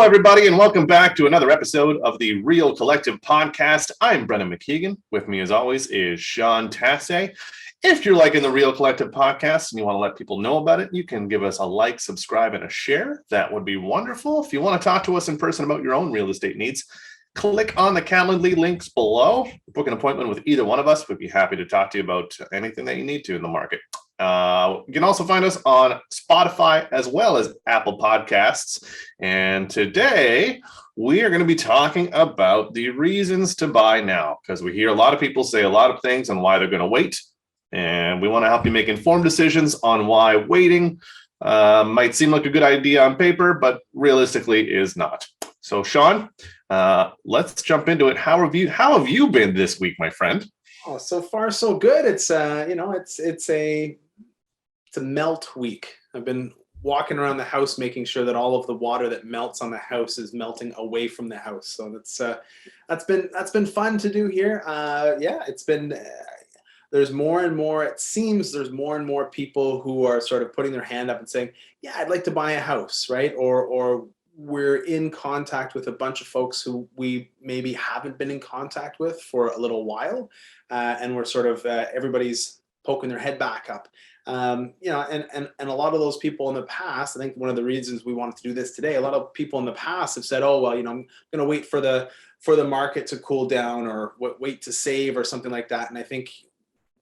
everybody, and welcome back to another episode of the Real Collective podcast. I'm Brendan McKeigan. With me, as always, is Sean Tassé. If you're liking the Real Collective podcast and you want to let people know about it, you can give us a like, subscribe, and a share. That would be wonderful. If you want to talk to us in person about your own real estate needs, click on the Calendly links below. Book an appointment with either one of us. We'd be happy to talk to you about anything that you need to in the market. You can also find us on Spotify as well as Apple Podcasts. And today we are going to be talking about the reasons to buy now, because we hear a lot of people say a lot of things on why they're going to wait. And we want to help you make informed decisions on why waiting might seem like a good idea on paper, but realistically is not. So, Sean, let's jump into it. How have you been this week, my friend? Oh, so far so good. It's it's a melt week. I've been walking around the house making sure that all of the water that melts on the house is melting away from the house. So that's been fun to do here. It's been there's more and more, it seems there's more and more people who are sort of putting their hand up and saying, yeah, I'd like to buy a house, right? Or we're in contact with a bunch of folks who we maybe haven't been in contact with for a little while. And we're sort of, everybody's poking their head back up. And a lot of those people in the past, I think one of the reasons we wanted to do this today, a lot of people in the past have said, oh, well, I'm going to wait for the market to cool down or wait to save or something like that. And I think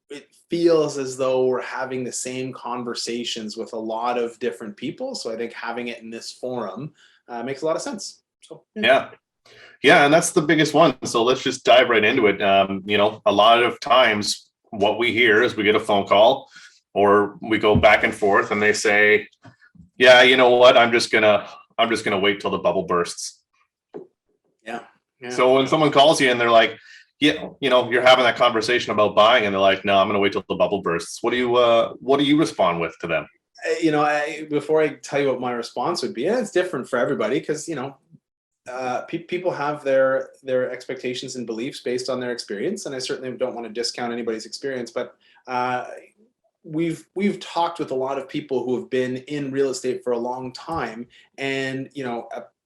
it feels as though we're having the same conversations with a lot of different people. So I think having it in this forum makes a lot of sense. So yeah, and that's the biggest one. So let's just dive right into it. A lot of times what we hear is we get a phone call or we go back and forth and they say, yeah, you know what? I'm just gonna wait till the bubble bursts. Yeah. So when someone calls you and they're like, yeah, you're having that conversation about buying and they're like, no, I'm going to wait till the bubble bursts. What do you respond with to them? Before I tell you what my response would be, it's different for everybody because, people have their expectations and beliefs based on their experience. And I certainly don't want to discount anybody's experience, but we've talked with a lot of people who have been in real estate for a long time. And,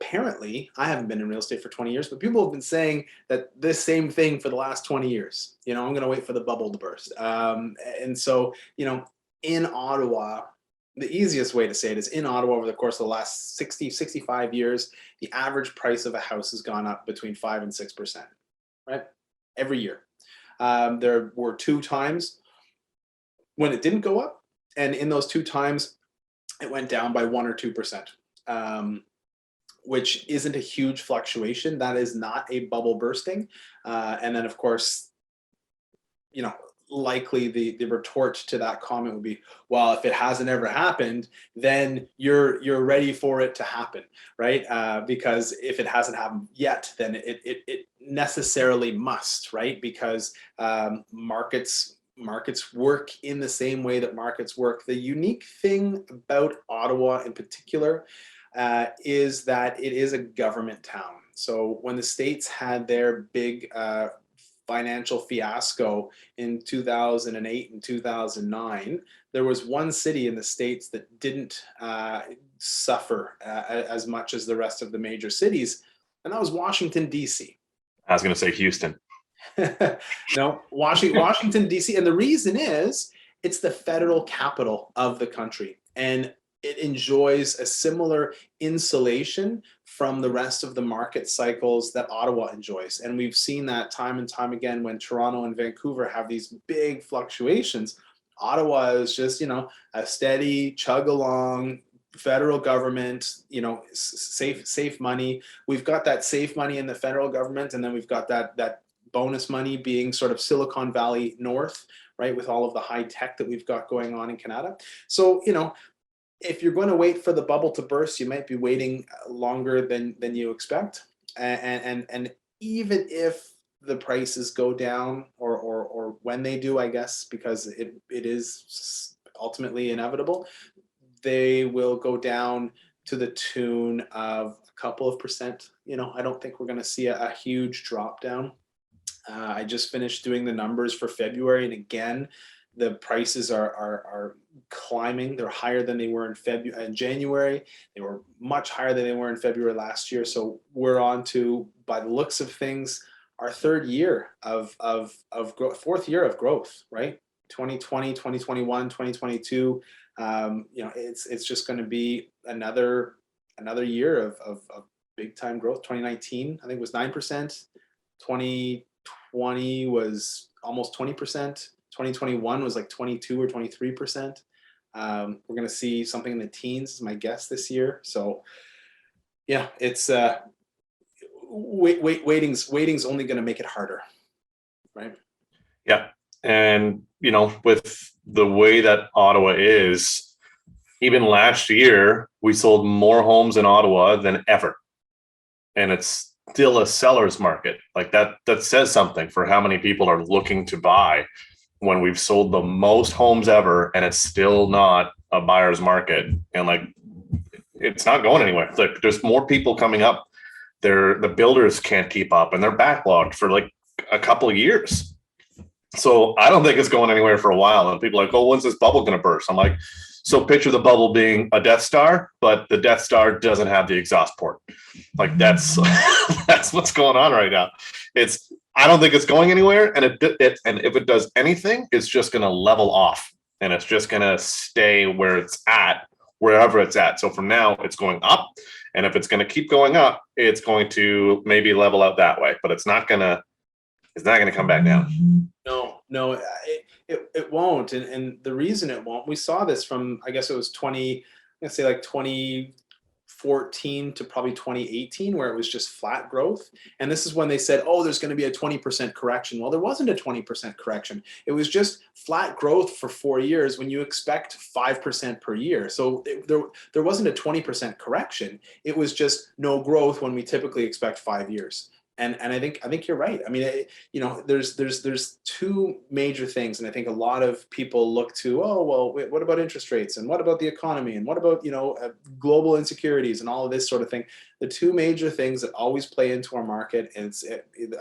apparently I haven't been in real estate for 20 years, but people have been saying that this same thing for the last 20 years. I'm going to wait for the bubble to burst. And so, in Ottawa, the easiest way to say it is in Ottawa over the course of the last 65 years, the average price of a house has gone up between 5 and 6%, right? Every year. There were 2 times when it didn't go up. And in those 2 times, it went down by 1 or 2%, which isn't a huge fluctuation. That is not a bubble bursting. And then, of course, likely the retort to that comment would be, well, if it hasn't ever happened, then you're ready for it to happen, right? Because if it hasn't happened yet, then it necessarily must, right? Because markets work in the same way that markets work. The unique thing about Ottawa in particular is that it is a government town. So when the States had their big financial fiasco in 2008 and 2009, there was one city in the States that didn't suffer as much as the rest of the major cities, and that was Washington, D.C. I was going to say Houston. No, Washington, D.C. And the reason is it's the federal capital of the country. And it enjoys a similar insulation from the rest of the market cycles that Ottawa enjoys. And we've seen that time and time again when Toronto and Vancouver have these big fluctuations. Ottawa is just, a steady chug along, federal government, safe money. We've got that safe money in the federal government, and then we've got that bonus money being sort of Silicon Valley North, right, with all of the high tech that we've got going on in Canada. So, if you're going to wait for the bubble to burst, you might be waiting longer than you expect. And even if the prices go down or when they do, I guess, because it is ultimately inevitable, they will go down to the tune of a couple of percent. I don't think we're going to see a huge drop down. I just finished doing the numbers for February, and again, The prices are climbing. They're higher than they were in January. They were much higher than they were in February last year. So we're on to, by the looks of things, our third year of growth, fourth year of growth, right? 2020, 2021, 2022. It's just going to be another year of big time growth. 2019, I think, was 9%. 2020 was almost 20%. 2021 was like 22 or 23%. We're going to see something in the teens, is my guess, this year. So, yeah, it's waiting's only going to make it harder, right? Yeah. And, with the way that Ottawa is, even last year, we sold more homes in Ottawa than ever. And it's still a seller's market. Like that says something for how many people are looking to buy when we've sold the most homes ever and it's still not a buyer's market. And like, it's not going anywhere. Like there's more people coming up. The builders can't keep up and they're backlogged for like a couple of years. So I don't think it's going anywhere for a while. And people are like, oh, when's this bubble going to burst? I'm like, so picture the bubble being a Death Star, but the Death Star doesn't have the exhaust port. Like that's what's going on right now. I don't think it's going anywhere, and and if it does anything, it's just going to level off, and it's just going to stay where it's at, wherever it's at. So from now, it's going up, and if it's going to keep going up, it's going to maybe level out that way, but it's not going to come back down. No, it won't. And the reason it won't, we saw this from, I guess it was 2014 to probably 2018, where it was just flat growth. And this is when they said, oh, there's going to be a 20% correction. Well, there wasn't a 20% correction. It was just flat growth for 4 years when you expect 5% per year. So there wasn't a 20% correction. It was just no growth when we typically expect 5 years. And I think you're right. I mean, there's two major things, and I think a lot of people look to, oh, well, what about interest rates, and what about the economy, and what about global insecurities, and all of this sort of thing. The two major things that always play into our market, and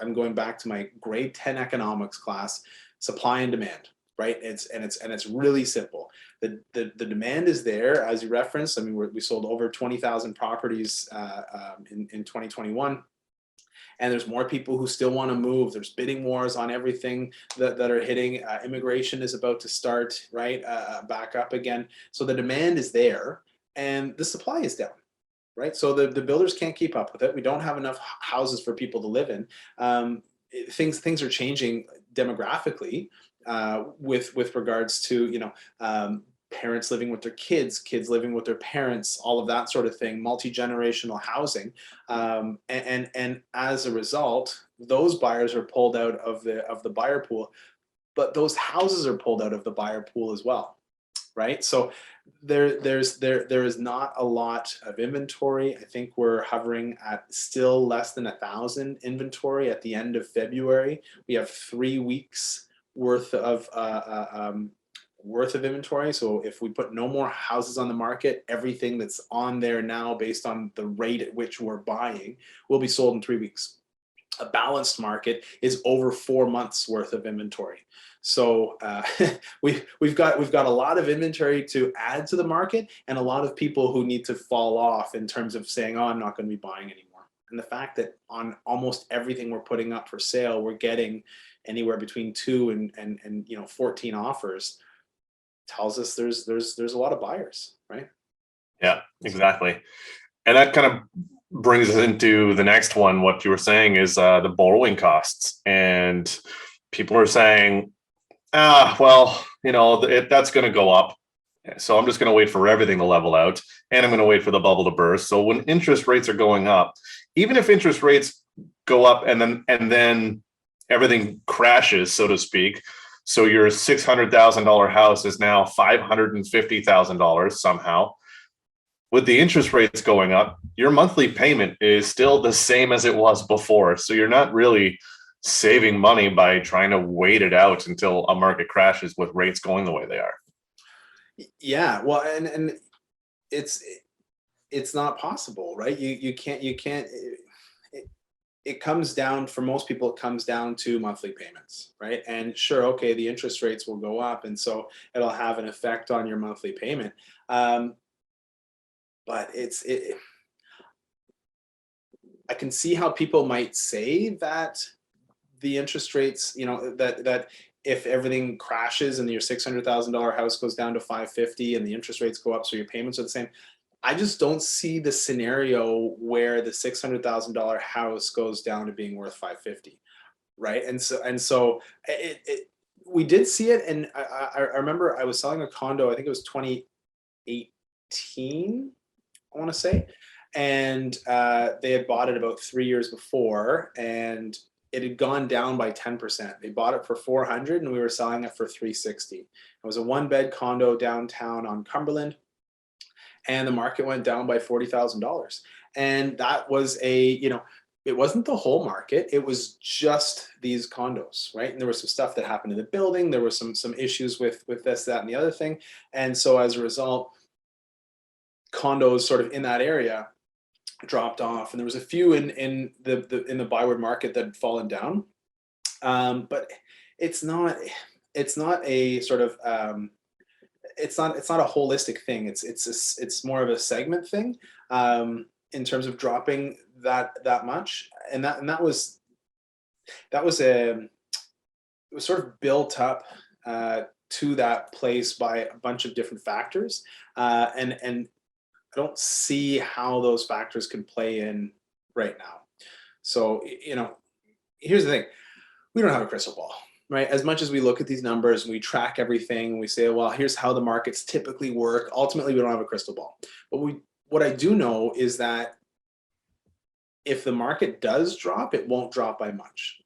I'm going back to my grade 10 economics class: supply and demand. Right? It's really simple. The demand is there, as you referenced. I mean, we sold over 20,000 properties in 2021. And there's more people who still want to move. There's bidding wars on everything that are hitting. Immigration is about to start, right, back up again. So the demand is there, and the supply is down, right? So the builders can't keep up with it. We don't have enough houses for people to live in. Things are changing demographically with regards to parents living with their kids living with their parents, all of that sort of thing, multi-generational housing. And as a result, those buyers are pulled out of the buyer pool, but those houses are pulled out of the buyer pool as well, right? So there is not a lot of inventory. I think we're hovering at still less than 1,000 inventory at the end of February. We have 3 weeks worth of inventory. So if we put no more houses on the market, everything that's on there now, based on the rate at which we're buying, will be sold in 3 weeks. A balanced market is over 4 months worth of inventory. So we've got a lot of inventory to add to the market, and a lot of people who need to fall off in terms of saying, oh, I'm not going to be buying anymore. And the fact that on almost everything we're putting up for sale, we're getting anywhere between 2 and 14 offers, tells us there's a lot of buyers, right? Yeah, exactly. And that kind of brings us into the next one. What you were saying is the borrowing costs, and people are saying, that's going to go up. So I'm just going to wait for everything to level out, and I'm going to wait for the bubble to burst. So when interest rates are going up, even if interest rates go up and then everything crashes, so to speak, so your $600,000 house is now $550,000 somehow. With the interest rates going up, your monthly payment is still the same as it was before. So you're not really saving money by trying to wait it out until a market crashes with rates going the way they are. Yeah, well, and it's not possible, right? You can't. it comes down, for most people, it comes down to monthly payments, right? And sure, okay, the interest rates will go up, and so it'll have an effect on your monthly payment. But I can see how people might say that the interest rates, that if everything crashes and your $600,000 house goes down to 550 and the interest rates go up, so your payments are the same. I just don't see the scenario where the $600,000 house goes down to being worth 550, right? And so we did see it, and I remember I was selling a condo. I think it was 2018, I want to say, and they had bought it about 3 years before, and it had gone down by 10%. They bought it for 400, and we were selling it for 360. It was a 1-bed condo downtown on Cumberland, and the market went down by $40,000. And that was it wasn't the whole market. It was just these condos, right? And there was some stuff that happened in the building. There were some issues with this, that, and the other thing. And so as a result, condos sort of in that area dropped off, and there was a few in the Byward market that had fallen down. But it's not a sort of it's not a holistic thing. It's more of a segment thing in terms of dropping that much, and that was it was sort of built up to that place by a bunch of different factors, and I don't see how those factors can play in right now. So here's the thing: we don't have a crystal ball. Right? As much as we look at these numbers and we track everything, and we say, well, here's how the markets typically work. Ultimately, we don't have a crystal ball. But what I do know is that if the market does drop, it won't drop by much.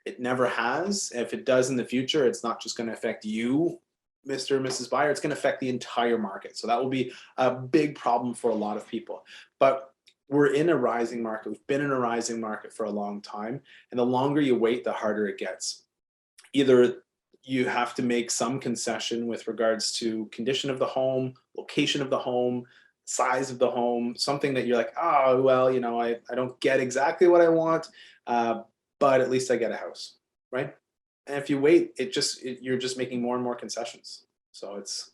It never has. If it does in the future, it's not just going to affect you, Mr. and Mrs. Buyer. It's going to affect the entire market. So that will be a big problem for a lot of people. But we're in a rising market. We've been in a rising market for a long time. And the longer you wait, the harder it gets. Either you have to make some concession with regards to condition of the home, location of the home, size of the home, something that you're like, oh, well, I don't get exactly what I want, but at least I get a house, right? And if you wait, you're just making more and more concessions. So it's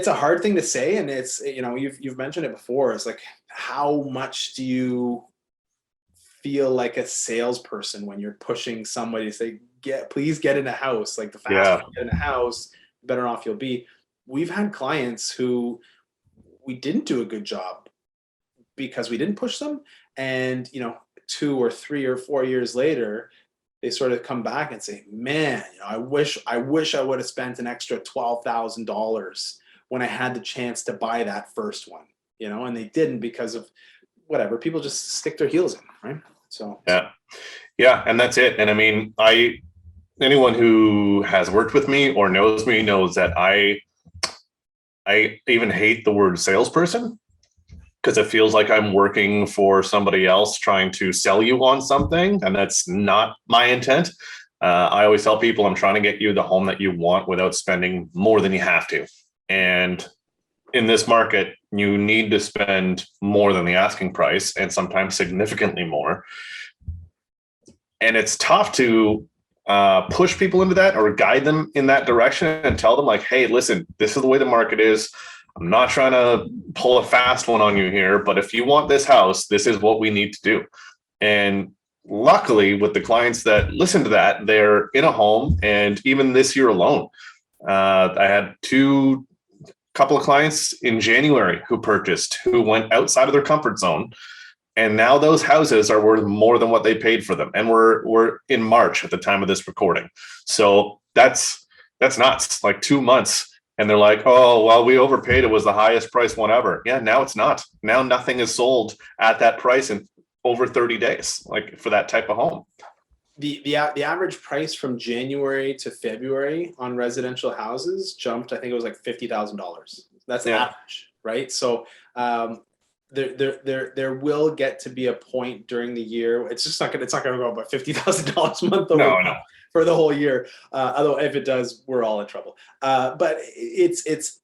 a hard thing to say, and it's, you've mentioned it before. It's like, how much do you feel like a salesperson when you're pushing somebody to say, please get in a house? Like, the faster you get in a house, the better off you'll be. We've had clients who we didn't do a good job because we didn't push them, and 2 or 3 or 4 years later, they sort of come back and say, man, I wish I would have spent an extra $12,000 when I had the chance to buy that first one, and they didn't because of whatever. People just stick their heels in, right? So yeah, and that's it. And I mean, anyone who has worked with me or knows me knows that I even hate the word salesperson, because it feels like I'm working for somebody else trying to sell you on something, and that's not my intent. I always tell people I'm trying to get you the home that you want without spending more than you have to. And in this market, you need to spend more than the asking price, and sometimes significantly more. And it's tough to push people into that or guide them in that direction and tell them, like, hey, listen, this is the way the market is. I'm not trying to pull a fast one on you here, but if you want this house, this is what we need to do. And luckily, with the clients that listen to that, they're in a home. And even this year alone, I had couple of clients in January who purchased, who went outside of their comfort zone. And now those houses are worth more than what they paid for them. And we're in March at the time of this recording. So that's nuts. Like 2 months. And they're like, oh, well, we overpaid. It was the highest price one ever. Yeah, now it's not. Now nothing is sold at that price in over 30 days, like for that type of home. The average price from January to February on residential houses jumped. I think it was like $50,000. That's average, right? So there will get to be a point during the year. It's not going to go up by $50,000 a month over for the whole year. Although if it does, we're all in trouble. But it's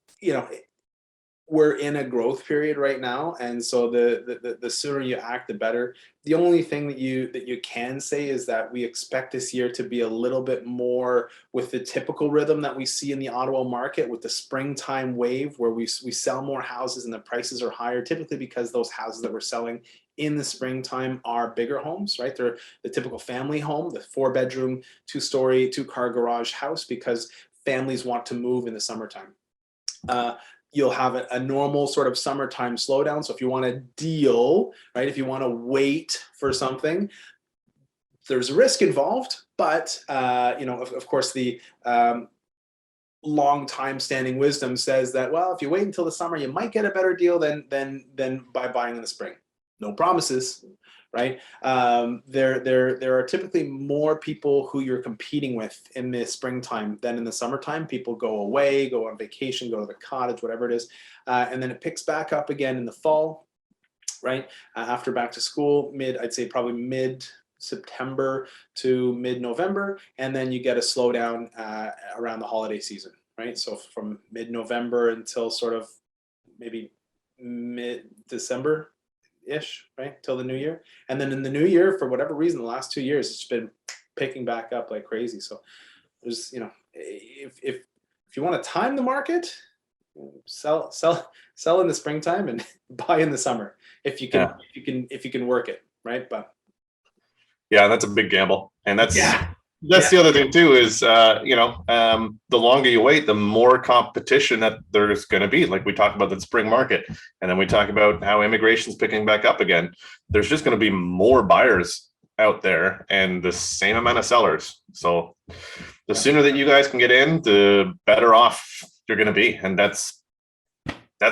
we're in a growth period right now, and so the sooner you act, the better. The only thing that you can say is that we expect this year to be a little bit more with the typical rhythm that we see in the Ottawa market, with the springtime wave, where we sell more houses and the prices are higher, typically because those houses that we're selling in the springtime are bigger homes, right? They're the typical family home, the 4-bedroom, 2-story, 2-car garage house, because families want to move in the summertime. You'll have a normal sort of summertime slowdown. So if you want a deal, right, if you want to wait for something, there's a risk involved. But, of course, the long time standing wisdom says that, well, if you wait until the summer, you might get a better deal than by buying in the spring. No promises, right? There are typically more people who you're competing with in the springtime than in the summertime. People go away, go on vacation, go to the cottage, whatever it is. And then it picks back up again in the fall, right? After back to school, I'd say probably mid-September to mid-November. And then you get a slowdown around the holiday season, right? So from mid-November until sort of maybe mid-December ish, right, till the new year. And then in the new year, for whatever reason, the last 2 years, it's been picking back up like crazy. So there's, if you want to time the market, sell in the springtime and buy in the summer if you can. If you can work it, right? But yeah, that's a big gamble, and that's yeah. the other thing too is the longer you wait, the more competition that there's going to be. Like we talked about the spring market, and then we talk about how immigration's picking back up again. There's just going to be more buyers out there and the same amount of sellers. So the sooner that you guys can get in, the better off you're going to be, and that's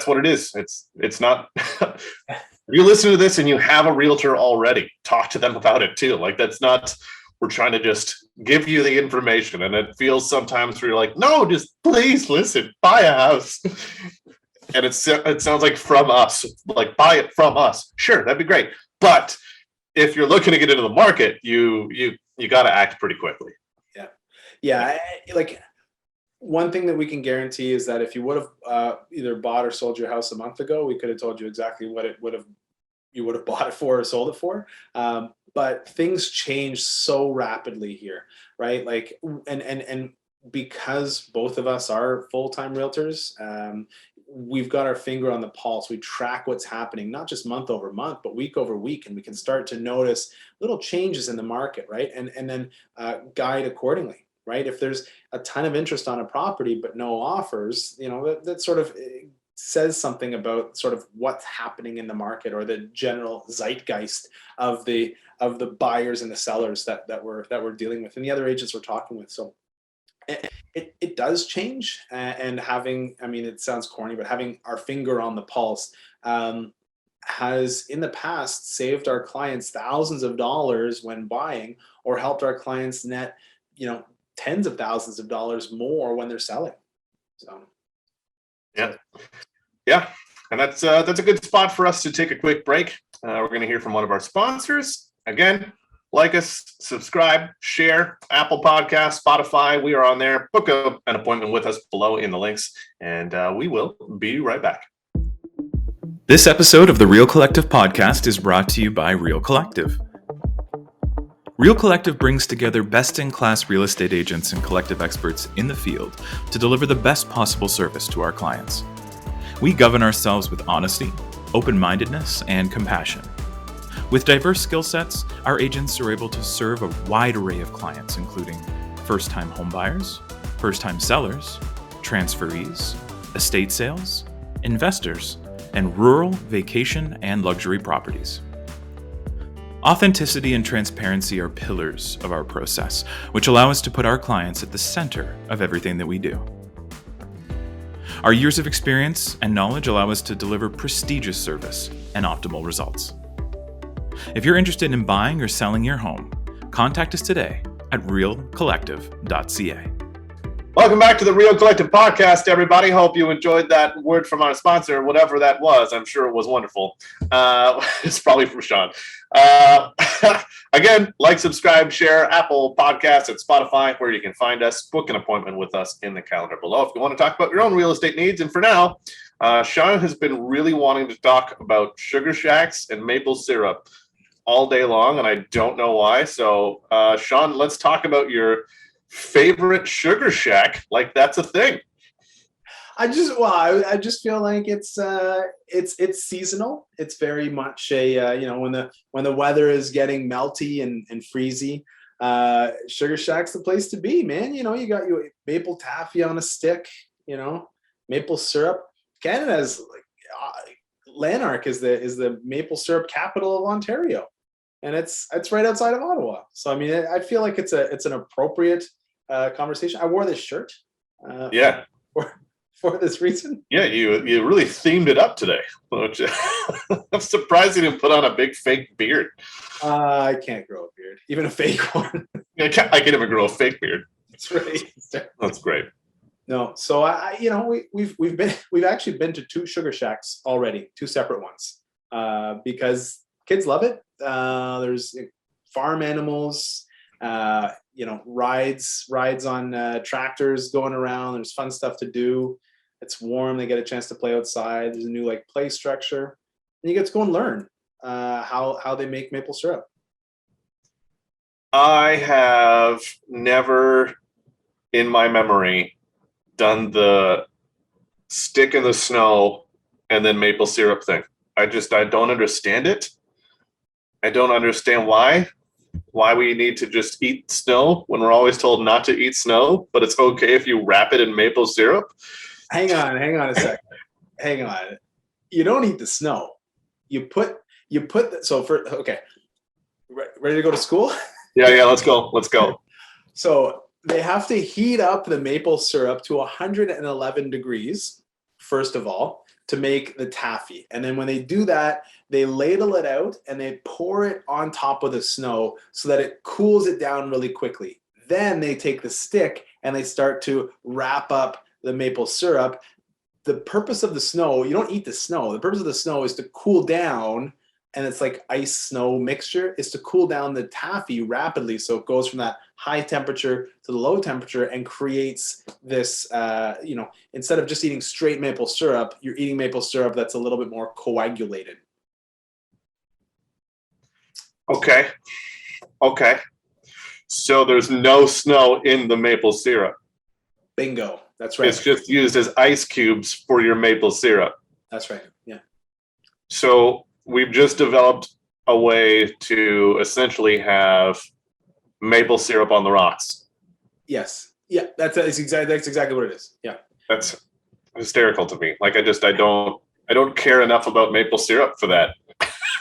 what it is. It's not. If you listen to this and you have a realtor already, talk to them about it too. Like that's not. We're trying to just give you the information, and it feels sometimes where you're like, no, just please listen, buy a house. And it sounds like from us, like buy it from us. Sure, that'd be great. But if you're looking to get into the market, you got to act pretty quickly. Yeah. Like one thing that we can guarantee is that if you would have either bought or sold your house a month ago, we could have told you exactly what you would have bought it for or sold it for. But things change so rapidly here, right? Like, and because both of us are full-time realtors, we've got our finger on the pulse. We track what's happening, not just month over month, but week over week, and we can start to notice little changes in the market, right? And then guide accordingly, right? If there's a ton of interest on a property but no offers, that sort of says something about sort of what's happening in the market, or the general zeitgeist of the buyers and the sellers that we're dealing with, and the other agents we're talking with. So it does change, and having, I mean, it sounds corny, but having our finger on the pulse has in the past saved our clients thousands of dollars when buying, or helped our clients net tens of thousands of dollars more when they're selling. So yeah, and that's a good spot for us to take a quick break. We're going to hear from one of our sponsors. Again, like us, subscribe, share, Apple Podcasts, Spotify. We are on there. Book an appointment with us below in the links, and we will be right back. This episode of the Real Collective podcast is brought to you by Real Collective. Real Collective brings together best-in-class real estate agents and collective experts in the field to deliver the best possible service to our clients. We govern ourselves with honesty, open-mindedness, and compassion. With diverse skill sets, our agents are able to serve a wide array of clients, including first-time homebuyers, first-time sellers, transferees, estate sales, investors, and rural, vacation, and luxury properties. Authenticity and transparency are pillars of our process, which allow us to put our clients at the center of everything that we do. Our years of experience and knowledge allow us to deliver prestigious service and optimal results. If you're interested in buying or selling your home, contact us today at realcollective.ca. Welcome back to the Real Collective podcast, everybody. Hope you enjoyed that word from our sponsor, whatever that was. I'm sure it was wonderful. It's probably from Sean. Again, like, subscribe, share, Apple Podcasts, and Spotify, where you can find us. Book an appointment with us in the calendar below if you want to talk about your own real estate needs. And for now, Sean has been really wanting to talk about sugar shacks and maple syrup all day long, and I don't know why. So, Sean, let's talk about your favorite sugar shack. Like that's a thing. I just feel like it's seasonal. It's very much a when the weather is getting melty and freezy, Sugar Shack's the place to be, man. You know, you got your maple taffy on a stick, maple syrup. Canada's like Lanark is the maple syrup capital of Ontario, and it's right outside of Ottawa. So I mean, I feel like it's an appropriate conversation. I wore this shirt. Yeah. For this reason. Yeah, you really themed it up today, which I'm surprised you didn't put on a big fake beard. I can't grow a beard, even a fake one. I can't even grow a fake beard. That's right. That's great. No, so we've actually been to 2 Sugar Shacks already, 2 separate ones, because kids love it. There's farm animals, rides on tractors going around. There's fun stuff to do. It's warm. They get a chance to play outside. There's a new play structure, and you get to go and learn how they make maple syrup. I have never, in my memory, done the stick in the snow and then maple syrup thing. I don't understand it. I don't understand why we need to just eat snow when we're always told not to eat snow, but it's okay if you wrap it in maple syrup. Hang on a second. Hang on. You don't eat the snow. You put okay. Ready to go to school? Yeah, let's go. So they have to heat up the maple syrup to 111 degrees, first of all, to make the taffy. And then when they do that, they ladle it out and they pour it on top of the snow so that it cools it down really quickly. Then they take the stick and they start to wrap up the maple syrup. The purpose of the snow, you don't eat the snow. The purpose of the snow is to cool down, and it's like ice snow mixture, is to cool down the taffy rapidly. So it goes from that high temperature to the low temperature and creates this, instead of just eating straight maple syrup, you're eating maple syrup that's a little bit more coagulated. Okay. So there's no snow in the maple syrup. Bingo. That's right. It's just used as ice cubes for your maple syrup. That's right. Yeah. So we've just developed a way to essentially have maple syrup on the rocks. Yes. Yeah. That's exactly what it is. Yeah. That's hysterical to me. Like I don't care enough about maple syrup for that.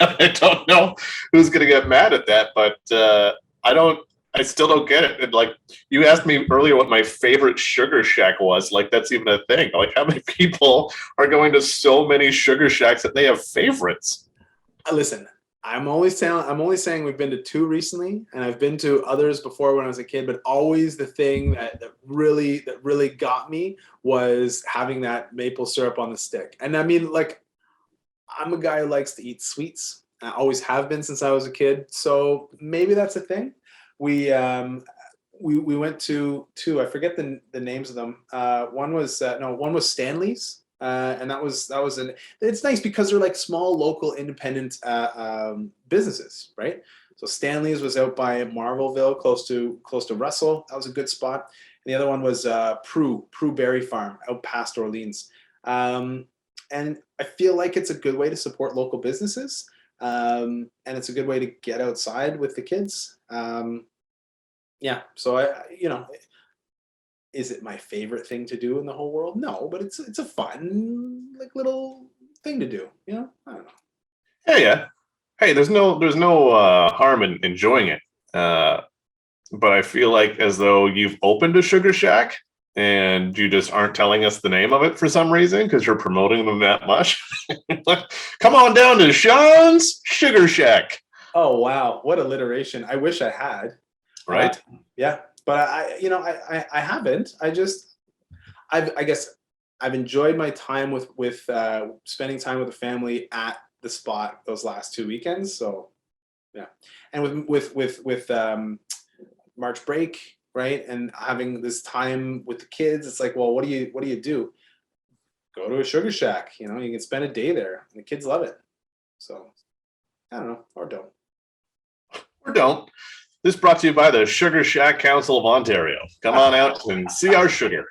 I don't know who's going to get mad at that, but I still don't get it. And like you asked me earlier what my favorite Sugar Shack was, like that's even a thing. Like how many people are going to so many Sugar Shacks that they have favorites? Listen, I'm only saying we've been to 2 recently, and I've been to others before when I was a kid, but always the thing that really got me was having that maple syrup on the stick. And I mean, like, I'm a guy who likes to eat sweets. I always have been since I was a kid. So maybe that's a thing. We went to 2. I forget the names of them. One was Stanley's, and that was it's nice because they're like small local independent businesses, right? So Stanley's was out by Marvelville, close to Russell. That was a good spot. And the other one was Prue Berry Farm out past Orleans. And I feel like it's a good way to support local businesses, and it's a good way to get outside with the kids. Yeah, so is it my favorite thing to do in the whole world? No, but it's a fun little thing to do. I don't know. Yeah. Hey, there's no harm in enjoying it, but I feel like as though you've opened a Sugar Shack and you just aren't telling us the name of it for some reason because you're promoting them that much. Come on down to Sean's Sugar Shack. Oh wow, what alliteration! I wish I had. Right? Yeah, but I haven't. I guess I've enjoyed my time with spending time with the family at the spot those last 2 weekends. So yeah, and with March break, right, and having this time with the kids, it's like, well, what do you do? go to a sugar shack. You can spend a day there. And the kids love it. So I don't know, or don't. Or don't. This brought to you by the Sugar Shack Council of Ontario. Come on out and see our sugar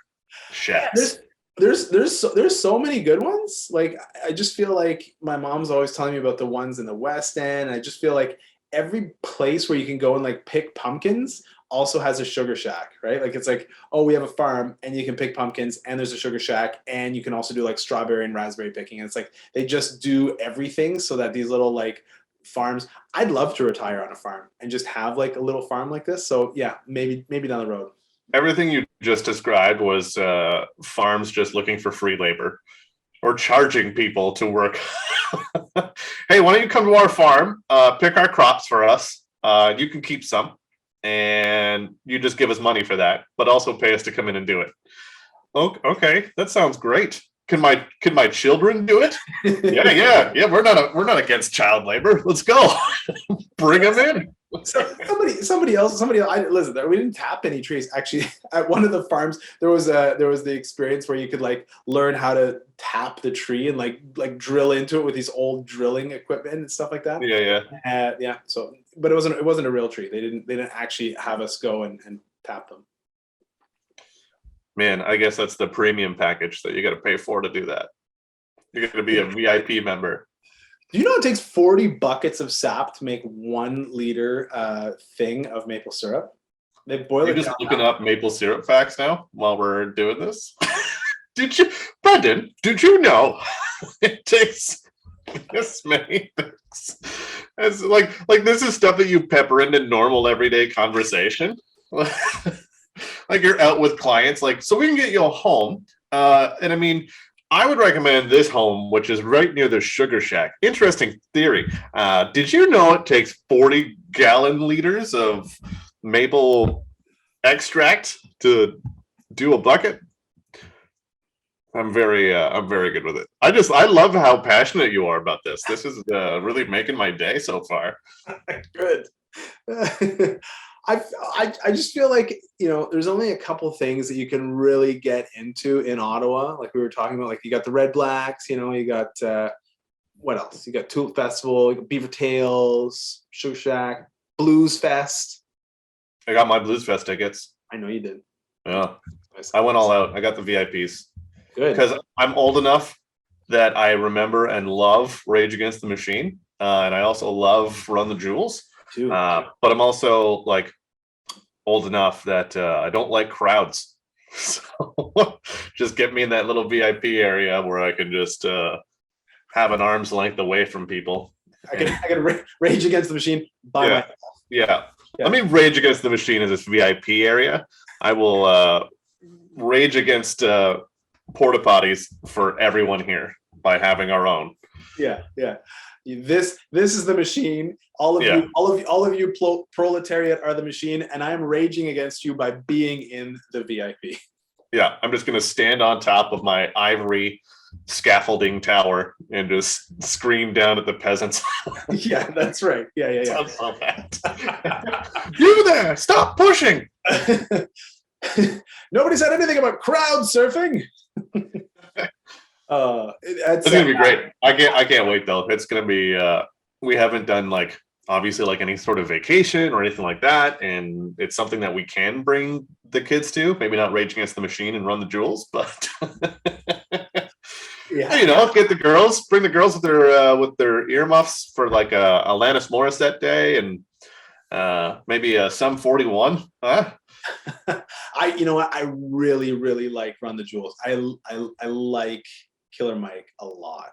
shacks. There's so many good ones. Like, I just feel like my mom's always telling me about the ones in the West End. I just feel like every place where you can go and like pick pumpkins also has a sugar shack, right? Like, it's like, oh, we have a farm and you can pick pumpkins, and there's a sugar shack, and you can also do like strawberry and raspberry picking. And it's like they just do everything so that these little like farms. I'd love to retire on a farm and just have like a little farm like this. So yeah, maybe down the road. Everything you just described was farms just looking for free labor or charging people to work. Hey, why don't you come to our farm, pick our crops for us? You can keep some, and you just give us money for that, but also pay us to come in and do it. Okay, that sounds great. Can my children do it? Yeah. We're not against child labor. Let's go. Bring them in. So somebody else. Listen, we didn't tap any trees. Actually, at one of the farms, there was the experience where you could like learn how to tap the tree and like drill into it with these old drilling equipment and stuff like that. Yeah. So, but it wasn't a real tree. They didn't actually have us go and tap them. Man, I guess that's the premium package that you got to pay for to do that. You're going to be a VIP member. Do you know it takes 40 buckets of sap to make 1 liter thing of maple syrup? They boil You're it. just looking up maple syrup facts now while we're doing this. Brendan, did you know it takes this many things? It's like this is stuff that you pepper into normal everyday conversation. Like you're out with clients, like, so we can get you a home. And I mean, I would recommend this home, which is right near the Sugar Shack. Interesting theory. Did you know it takes 40 gallon liters of maple extract to do a bucket? I'm very good with it. I love how passionate you are about this. This is really making my day so far. Good. I just feel like, there's only a couple things that you can really get into in Ottawa. Like we were talking about, like you got the Red Blacks, you got what else? You got Tulip Festival, you got Beaver Tails, Sugar Shack, Blues Fest. I got my Blues Fest tickets. I know you did. Yeah. I went all out. I got the VIPs. Good. Because I'm old enough that I remember and love Rage Against the Machine. And I also love Run the Jewels. But I'm also like old enough that I don't like crowds. So just get me in that little VIP area where I can just have an arm's length away from people. I can Rage Against the Machine by myself. Yeah. Let me Rage Against the Machine in this VIP area. I will rage against porta potties for everyone here by having our own. Yeah. This is the machine. All of you proletariat are the machine, and I am raging against you by being in the VIP. Yeah, I'm just gonna stand on top of my ivory scaffolding tower and just scream down at the peasants. Yeah, that's right. Yeah. Sounds so bad. You there! Stop pushing! Nobody said anything about crowd surfing. It's gonna be great. I can't wait though. It's gonna be. We haven't done like obviously like any sort of vacation or anything like that, and it's something that we can bring the kids to. Maybe not Rage Against the Machine and Run the Jewels, but yeah, get the girls, bring the girls with their earmuffs for like a Alanis Morissette day, and maybe a Sum 41. I really like Run the Jewels. I like Killer Mike a lot.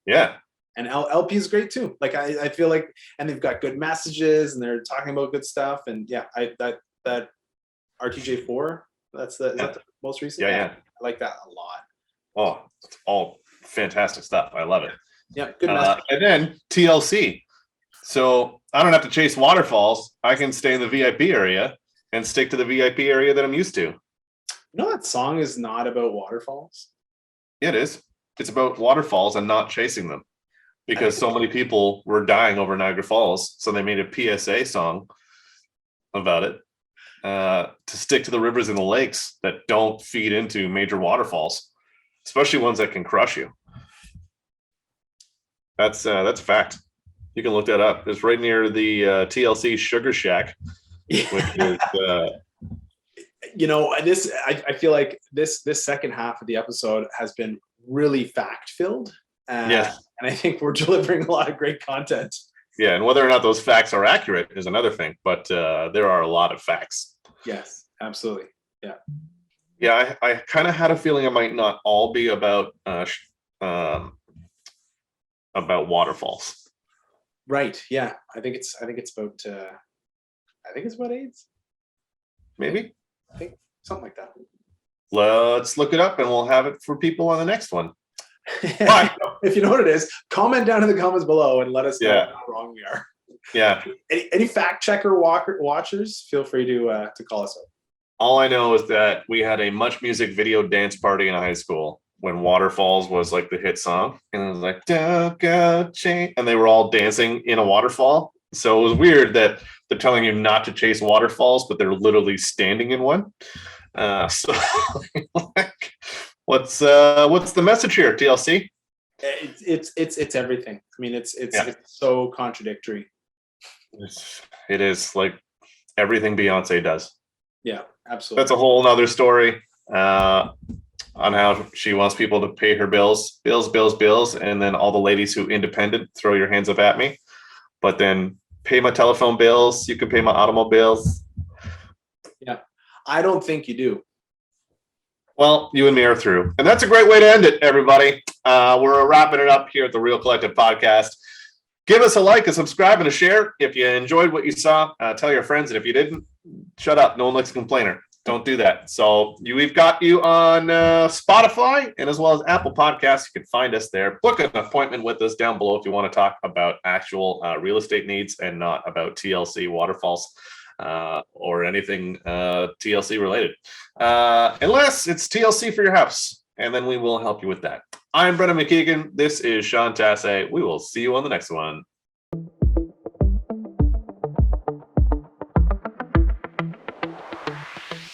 Yeah. And LP is great too. Like I feel like, and they've got good messages and they're talking about good stuff. And yeah, that RTJ4, is that the most recent? Yeah. I like that a lot. Oh, it's all fantastic stuff. I love it. Yeah, good message. And then TLC. So I don't have to chase waterfalls. I can stay in the VIP area and stick to the VIP area that I'm used to. That song is not about waterfalls. Yeah, it is. It's about waterfalls and not chasing them because so many people were dying over Niagara Falls. So they made a PSA song about it to stick to the rivers and the lakes that don't feed into major waterfalls. especially ones that can crush you. That's a fact. You can look that up. It's right near the TLC Sugar Shack, which is. I feel like this second half of the episode has been really fact filled. Yes. And I think we're delivering a lot of great content. Yeah, and whether or not those facts are accurate is another thing, but there are a lot of facts. Yes, absolutely. Yeah. Yeah, I kind of had a feeling it might not all be about waterfalls. Right. Yeah. I think it's about AIDS. Maybe. I think something like that. Let's look it up and we'll have it for people on the next one. But, if you know what it is, comment down in the comments below and let us know how wrong we are. Yeah. Any fact checker watchers, feel free to call us up. All I know is that we had a Much Music video dance party in high school when Waterfalls was like the hit song. And it was like, don't go change. And they were all dancing in a waterfall. So it was weird that they're telling you not to chase waterfalls, but they're literally standing in one. So like, what's the message here, TLC? It's everything. I mean, it's so contradictory. It is like everything Beyonce does. Yeah, absolutely. That's a whole nother story on how she wants people to pay her bills, and then all the ladies who independent throw your hands up at me. But then pay my telephone bills, you can pay my automobiles. Yeah, I don't think you do. Well, you and me are through. And that's a great way to end it, everybody. We're wrapping it up here at the Real Collective Podcast. Give us a like, a subscribe, and a share. If you enjoyed what you saw, tell your friends. And if you didn't, shut up. No one likes a complainer. Don't do that. So we've got you on Spotify and as well as Apple Podcasts. You can find us there. Book an appointment with us down below if you want to talk about actual real estate needs and not about TLC waterfalls or anything TLC related. Unless it's TLC for your house, and then we will help you with that. I'm Brendan McKeigan. This is Sean Tassé. We will see you on the next one.